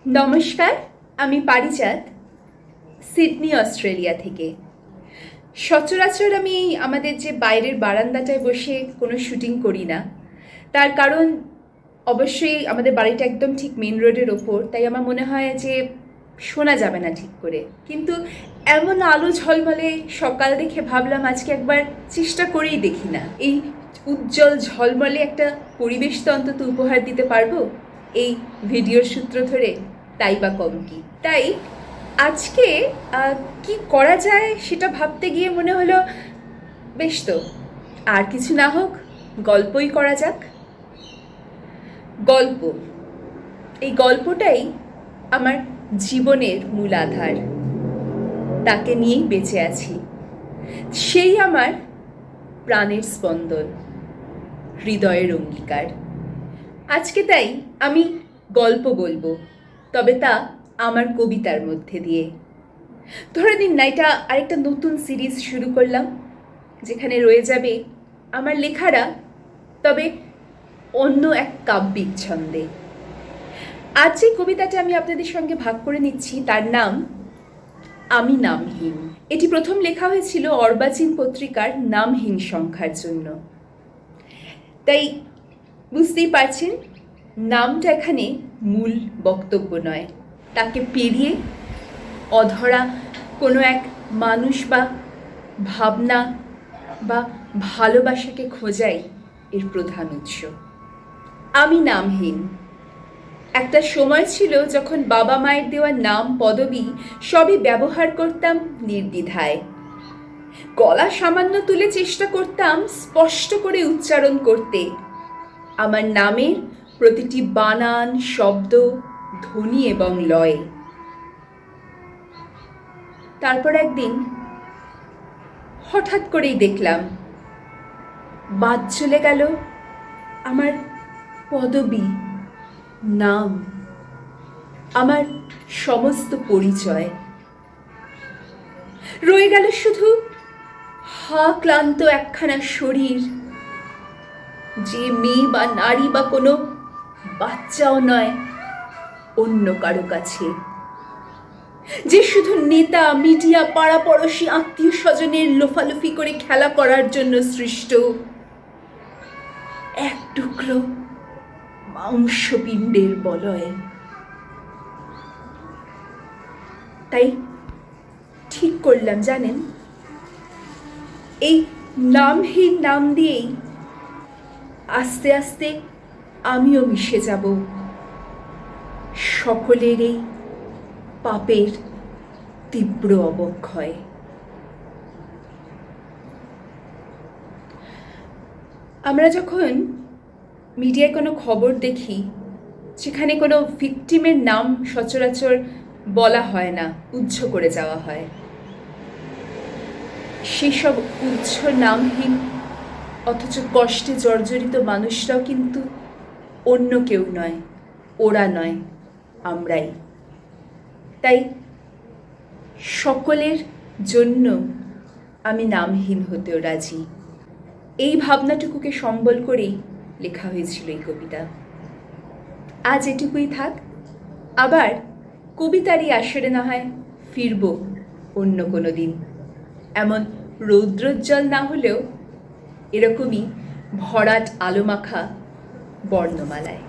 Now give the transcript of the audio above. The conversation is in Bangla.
নমস্কার, আমি পারিজাত, সিডনি অস্ট্রেলিয়া থেকে। সচরাচর আমি আমাদের যে বাইরের বারান্দাটায় বসে কোনো শুটিং করি না, তার কারণ অবশ্যই আমাদের বাড়িটা একদম ঠিক মেন রোডের ওপর, তাই আমার মনে হয় যে শোনা যাবে না ঠিক করে। কিন্তু এমন আলো ঝলমলে সকাল দেখে ভাবলাম আজকে একবার চেষ্টা করেই দেখি না, এই উজ্জ্বল ঝলমলে একটা পরিবেশ তো অন্তত উপহার দিতে পারবো এই ভিডিওর সূত্র ধরে, তাই বা কম কি। তাই আজকে কি করা যায় সেটা ভাবতে গিয়ে মনে হলো বেশ তো, আর কিছু না হোক গল্পই করা যাক। গল্প, এই গল্পটাই আমার জীবনের মূল আধার, তাকে নিয়েই বেঁচে আছি। সেই আমার প্রাণের স্পন্দন, হৃদয়ের অঙ্গীকার। আজকে তাই আমি গল্প বলবো, তবে তা আমার কবিতার মধ্যে দিয়ে। ধরে দিন না, এটা আরেকটা নতুন সিরিজ শুরু করলাম, যেখানে রয়ে যাবে আমার লেখারা, তবে অন্য এক কাব্যিক ছন্দে। আজ যে কবিতাটা আমি আপনাদের সঙ্গে ভাগ করে নিচ্ছি তার নাম আমি নামহীন। এটি প্রথম লেখা হয়েছিল অর্বাচীন পত্রিকার নামহীন সংখ্যার জন্য। তাই বুঝতেই পারছেন, নামটা এখানে মূল বক্তব্য নয়, তাকে পেরিয়ে অধরা কোনো এক মানুষ বা ভাবনা বা ভালোবাসাকে খোঁজাই এর প্রধান উৎস। আমি নামহীন। একটা সময় ছিল যখন বাবা মায়ের দেওয়া নাম পদবি সবই ব্যবহার করতাম নির্দ্বিধায়। গলা সামান্য তুলে চেষ্টা করতাম স্পষ্ট করে উচ্চারণ করতে আমার নামের প্রতিটি বানান, শব্দ, ধ্বনি এবং লয়। তারপর একদিন হঠাৎ করেই দেখলাম বাদ চলে গেল আমার পদবি, নাম, আমার সমস্ত পরিচয়। রয়ে গেল শুধু হা ক্লান্ত একখানা শরীর, যে মেয়ে বা নারী বা কোনো বাচ্চাও নয় অন্য কারো কাছে, যে শুধু নেতা, মিডিয়া, পাড়াপড়শি, আত্মীয় স্বজনের লোফালুফি করে খেলা করার জন্য সৃষ্ট এক টুকরো মাংসপিণ্ডের বলয়। তাই ঠিক করলাম, জানেন, এই নামহীন নাম দিয়েই আস্তে আস্তে আমিও মিশে যাব সকলের এই পাপের তীব্র অবক্ষয়। আমরা যখন মিডিয়ায় কোনো খবর দেখি সেখানে কোনো ভিকটিমের নাম সচরাচর বলা হয় না, উচ্চ করে যাওয়া হয়। সেসব উচ্চ নামহীন অথচ কষ্টে জর্জরিত মানুষরাও কিন্তু অন্য কেউ নয়, ওরা নয়, আমরাই। তাই সকলের জন্য আমি নামহীন হতেও রাজি, এই ভাবনাটুকুকে সম্বল করেই লেখা হয়েছিল এই কবিতা। আজ এটুকুই থাক, আবার কবিতারই আসরে না হয় ফিরব অন্য কোনো দিন, এমন রৌদ্রোজ্জ্বল না হলেও এরকমই ভরাট আলোমাখা বর্ণমালায়।